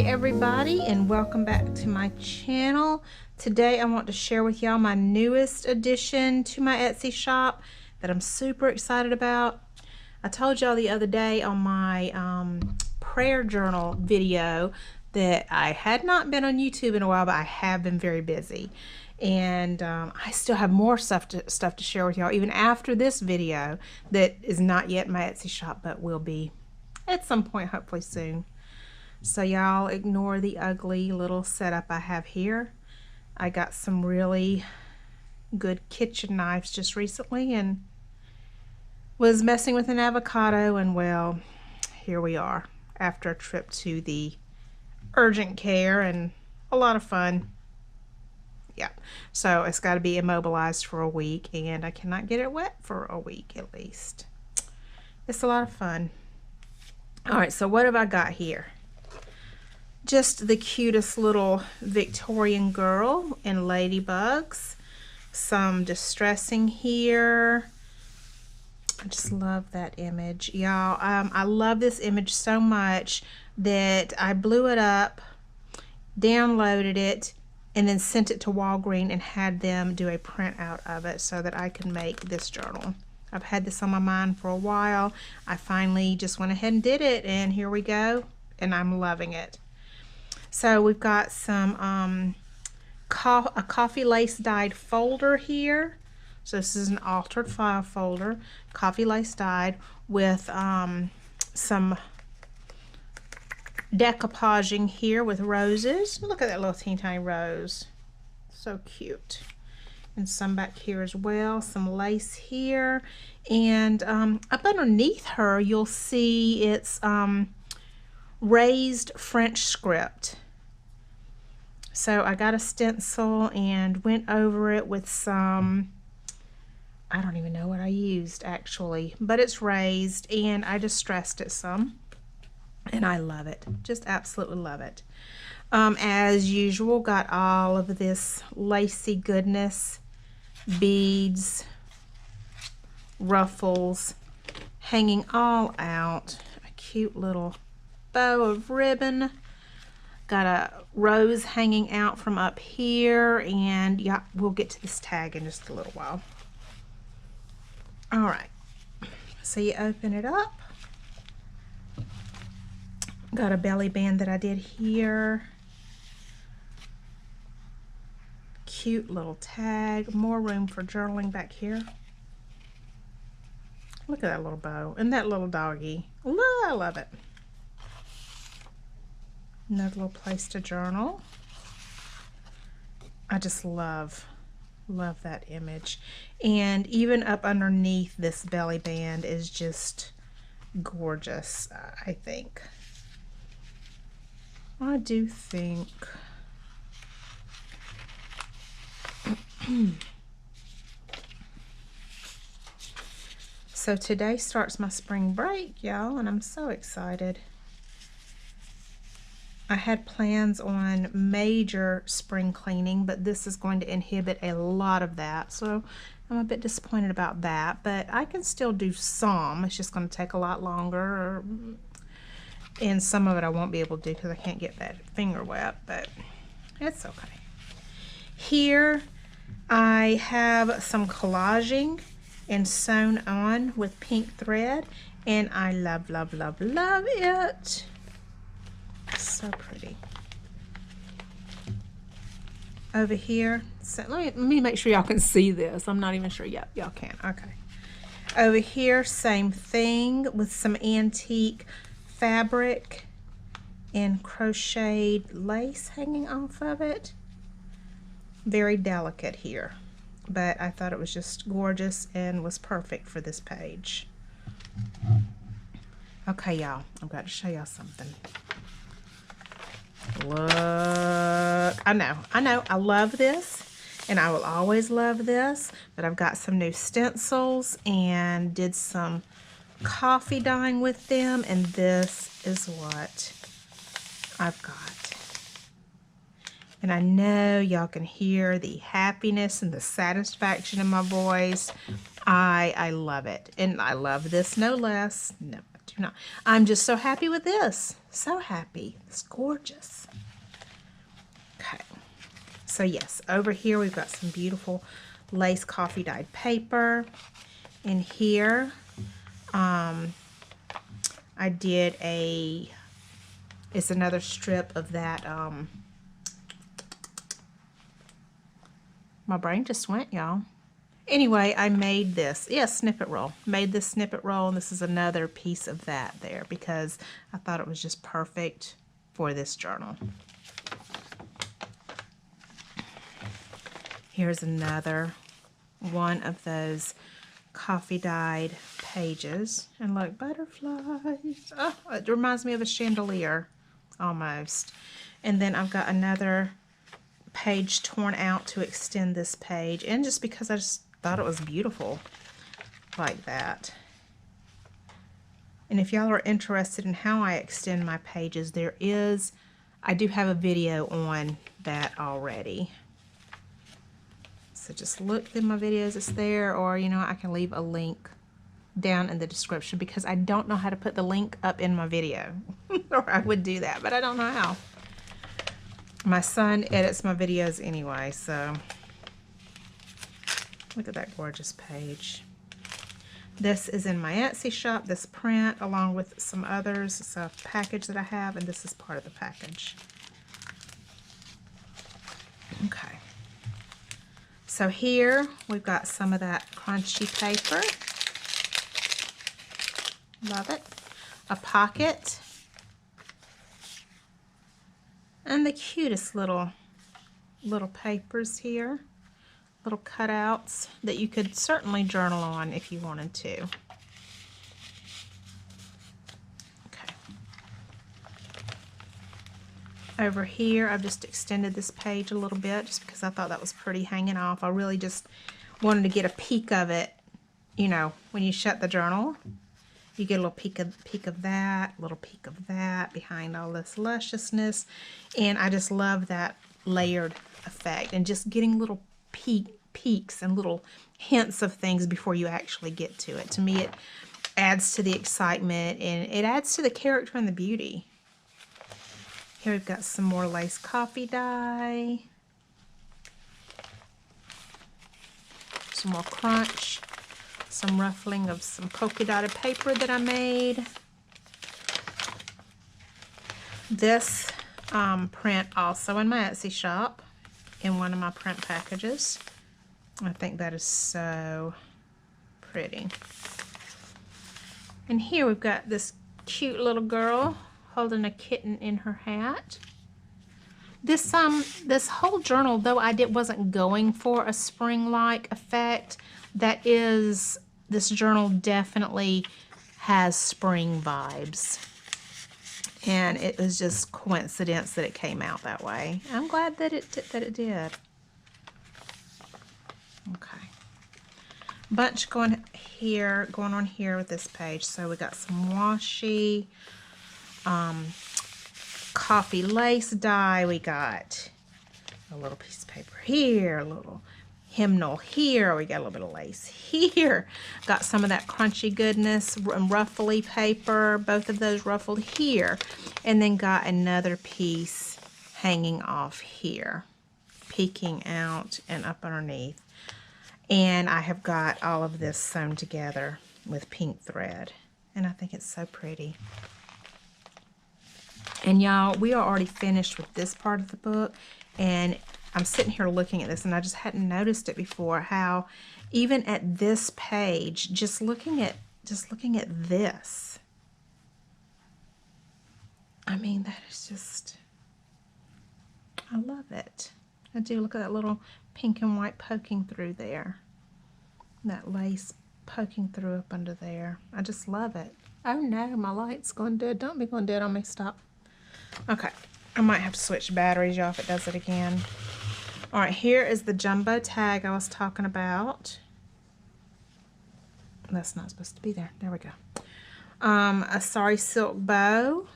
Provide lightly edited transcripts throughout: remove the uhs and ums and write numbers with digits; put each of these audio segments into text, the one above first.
everybody, and welcome back to my channel. Today I want to share with y'all my newest addition to my Etsy shop that I'm super excited about. I told y'all the other day on my prayer journal video that I had not been on YouTube in a while, but I have been very busy. And I still have more stuff to share with y'all even after this video that is not yet in my Etsy shop, but will be at some point, hopefully soon. So y'all ignore the ugly little setup I have here. I got some really good kitchen knives just recently and was messing with an avocado, and well, here we are after a trip to the urgent care and a lot of fun. Yeah, so it's got to be immobilized for a week, and I cannot get it wet for a week at least. It's a lot of fun. All right, so what have I got here? Just the cutest little Victorian girl in ladybugs. Some distressing here. I just love that image, y'all. I love this image so much that I blew it up, downloaded it, and then sent it to Walgreens and had them do a print out of it so that I could make this journal. I've had this on my mind for a while. I finally just went ahead and did it, and here we go, and I'm loving it. So we've got some a coffee lace dyed folder here. So this is an altered file folder, coffee lace dyed, with some decoupaging here with roses. Look at that little teeny tiny rose. So cute. And some back here as well, some lace here. And up underneath her, you'll see it's raised French script. So I got a stencil and went over it with some, I don't even know what I used actually, but it's raised, and I distressed it some. And I love it, just absolutely love it. As usual, got all of this lacy goodness, beads, ruffles, hanging all out. A cute little bow of ribbon. Got a rose hanging out from up here, and yeah, we'll get to this tag in just a little while. All right, so you open it up. Got a belly band that I did here. Cute little tag. More room for journaling back here. Look at that little bow and that little doggy. I love it. Another little place to journal. I just love that image. And even up underneath this belly band is just gorgeous, I think. I do think. So today starts my spring break, y'all, and I'm so excited. I had plans on major spring cleaning, but this is going to inhibit a lot of that, so I'm a bit disappointed about that, but I can still do some. It's just going to take a lot longer, and some of it I won't be able to do because I can't get that finger wet, but it's okay. Here I have some collaging and sewn on with pink thread, and I love, love, love, love it. So pretty. Over here, so let me make sure y'all can see this. I'm not even sure. Yep, y'all can. Okay. Over here, same thing with some antique fabric and crocheted lace hanging off of it. Very delicate here, but I thought it was just gorgeous and was perfect for this page. Okay, y'all, I've got to show y'all something. Look, I know, I love this, and I will always love this, but I've got some new stencils and did some coffee dyeing with them, and this is what I've got. And I know y'all can hear the happiness and the satisfaction in my voice. I love it, and I love this no less. No, I do cannot. I'm just so happy with this. So happy. It's gorgeous. Okay. So yes, over here we've got some beautiful lace coffee dyed paper. In here, I did it's another strip of that, my brain just went, y'all. Anyway, I made this, snippet roll. Made this snippet roll, and this is another piece of that there because I thought it was just perfect for this journal. Here's another one of those coffee dyed pages. And look, butterflies. Oh, it reminds me of a chandelier almost. And then I've got another page torn out to extend this page, and just because I just thought it was beautiful like that. And if y'all are interested in how I extend my pages, I do have a video on that already. So just look through my videos, it's there, or you know, I can leave a link down in the description because I don't know how to put the link up in my video. Or I would do that, but I don't know how. My son edits my videos anyway, so look at that gorgeous page. This is in my Etsy shop, this print, along with some others. It's a package that I have, and this is part of the package. Okay. So here we've got some of that crunchy paper. Love it. A pocket. And the cutest little papers here. Little cutouts that you could certainly journal on if you wanted to. Okay. Over here, I've just extended this page a little bit just because I thought that was pretty hanging off. I really just wanted to get a peek of it, you know, when you shut the journal. You get a little peek of that, a little peek of that behind all this lusciousness. And I just love that layered effect and just getting little peeks and little hints of things before you actually get to it. To me, it adds to the excitement and it adds to the character and the beauty. Here we've got some more lace coffee dye. Some more crunch. Some ruffling of some polka dotted paper that I made. This print also in my Etsy shop in one of my print packages. I think that is so pretty. And here we've got this cute little girl holding a kitten in her hat. This whole journal, though wasn't going for a spring-like effect, this journal definitely has spring vibes. And it was just coincidence that it came out that way. I'm glad that it did. Okay. Bunch going on here with this page. So we got some washi, coffee lace dye. We got a little piece of paper here, a little hymnal here. We got a little bit of lace here. Got some of that crunchy goodness and ruffly paper. Both of those ruffled here. And then got another piece hanging off here, peeking out and up underneath. And I have got all of this sewn together with pink thread. And I think it's so pretty. And y'all, we are already finished with this part of the book. And I'm sitting here looking at this, and I just hadn't noticed it before, how even at this page, just looking at this, I mean, that is just, I love it. I do. Look at that little pink and white poking through there. That lace poking through up under there. I just love it. Oh no, my light's going dead. Don't be going dead on me. Stop. Okay. I might have to switch batteries, y'all, if it does it again. All right, here is the jumbo tag I was talking about. That's not supposed to be there. There we go. A sari silk bow,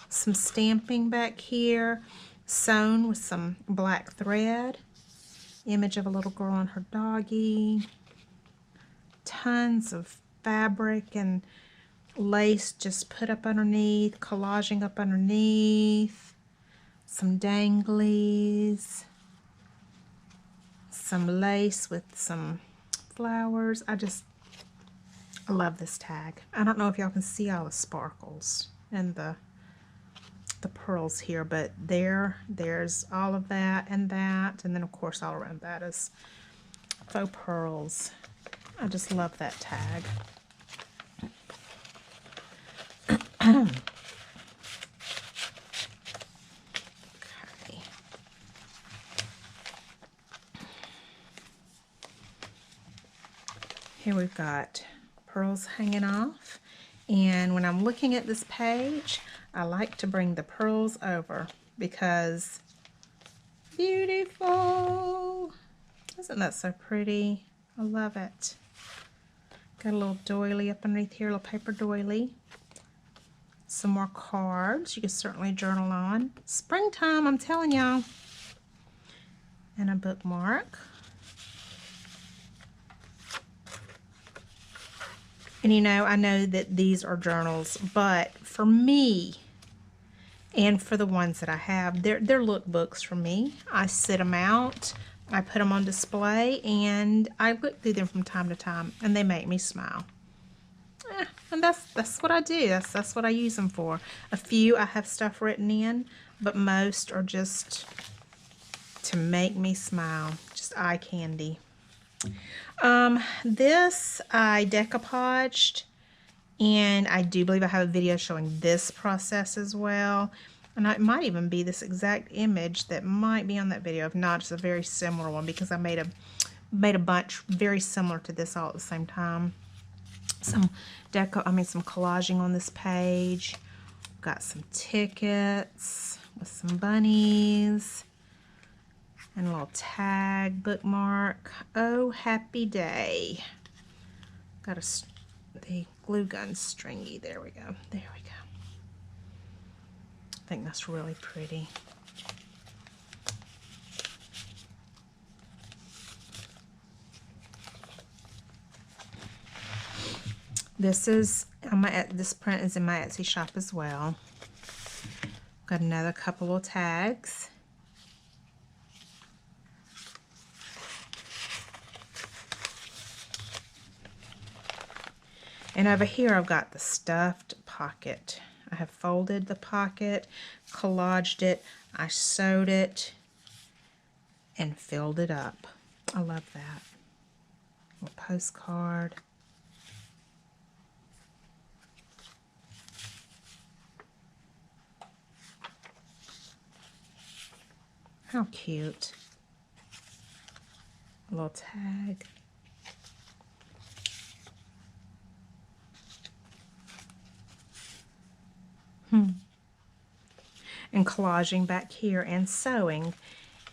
some stamping back here, sewn with some black thread, image of a little girl and her doggy, tons of fabric and lace just put up underneath, collaging up underneath, some danglies, some lace with some flowers. I love this tag. I don't know if y'all can see all the sparkles and the pearls here, but there's all of that, and then of course all around that is faux pearls. I just love that tag. Okay. Here we've got pearls hanging off, and when I'm looking at this page, I like to bring the pearls over because beautiful. Isn't that so pretty? I love it. Got a little doily up underneath here, a little paper doily. Some more cards you can certainly journal on. Springtime, I'm telling y'all. And a bookmark. And you know, I know that these are journals, but for me, and for the ones that I have, they're lookbooks for me. I sit them out, I put them on display, and I look through them from time to time, and they make me smile. And that's what I do. That's what I use them for. A few I have stuff written in, but most are just to make me smile. Just eye candy. This I decoupaged, and I do believe I have a video showing this process as well. And it might even be this exact image that might be on that video. If not, it's a very similar one because I made a bunch very similar to this all at the same time. Some collaging on this page. Got some tickets with some bunnies. And a little tag, bookmark. Oh, happy day. Got the glue gun stringy. There we go. There we go. I think that's really pretty. This print is in my Etsy shop as well. Got another couple of tags. And over here I've got the stuffed pocket. I have folded the pocket, collaged it, I sewed it, and filled it up. I love that. A little postcard. How cute. A little tag. And collaging back here and sewing.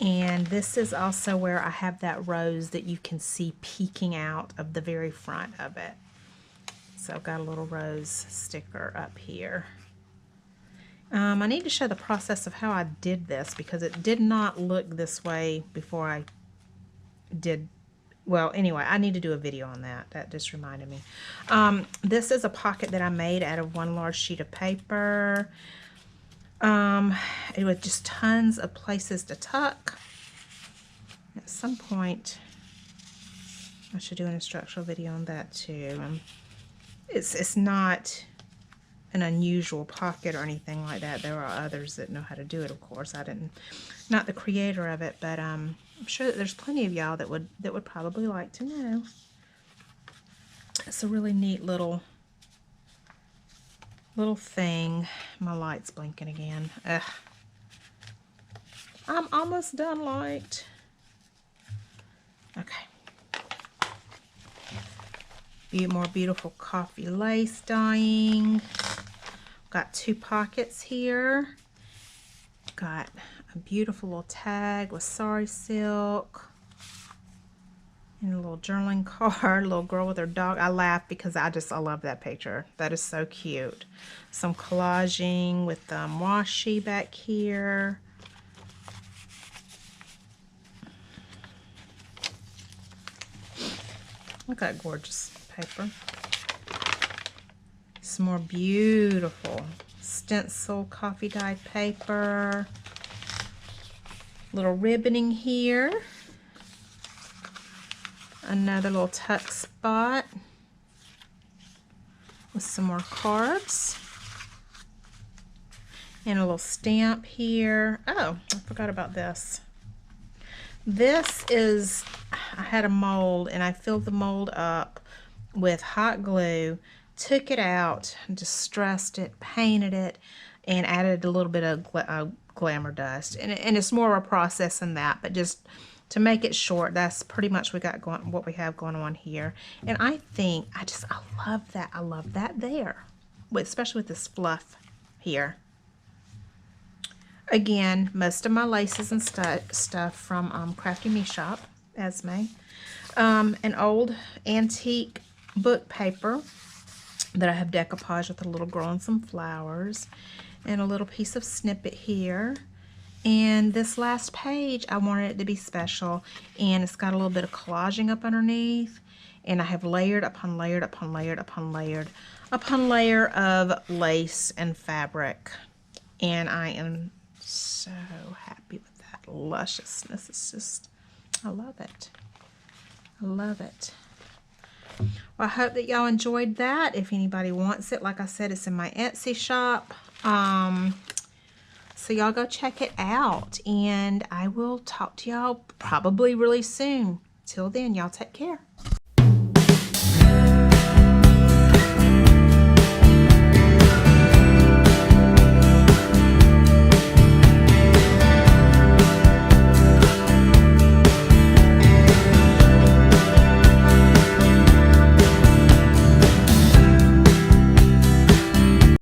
And this is also where I have that rose that you can see peeking out of the very front of it. So I've got a little rose sticker up here. I need to show the process of how I did this because it did not look this way before I did. Well, anyway, I need to do a video on that. That just reminded me. This is a pocket that I made out of one large sheet of paper. It was just tons of places to tuck. At some point, I should do an instructional video on that too. It's not an unusual pocket or anything like that. There are others that know how to do it, of course. Not the creator of it, but I'm sure that there's plenty of y'all that would probably like to know. It's a really neat little thing. My light's blinking again. Ugh. I'm almost done, light. Okay. More beautiful coffee lace dyeing. Got two pockets here. Got a beautiful little tag with sari silk. And a little journaling card, a little girl with her dog. I laugh because I love that picture. That is so cute. Some collaging with washi back here. Look at that gorgeous paper. Some more beautiful stencil coffee dyed paper. Little ribboning here. Another little tuck spot with some more cards. And a little stamp here. Oh, I forgot about this. This is, I had a mold and I filled the mold up with hot glue, took it out, distressed it, painted it, and added a little bit of glamour dust. And it's more of a process than that, but just to make it short, that's pretty much what we have going on here. And I think, I love that. I love that there, especially with this fluff here. Again, most of my laces and stuff from Crafty Me Shop, Esme. An old antique book paper that I have decoupage with a little girl and some flowers. And a little piece of snippet here. And this last page, I wanted it to be special. And it's got a little bit of collaging up underneath. And I have layered upon layered upon layered upon layered upon layer of lace and fabric. And I am so happy with that lusciousness. It's just, I love it. I love it. Well, I hope that y'all enjoyed that. If anybody wants it, like I said, it's in my Etsy shop. So y'all go check it out. And I will talk to y'all probably really soon. Till then, y'all take care.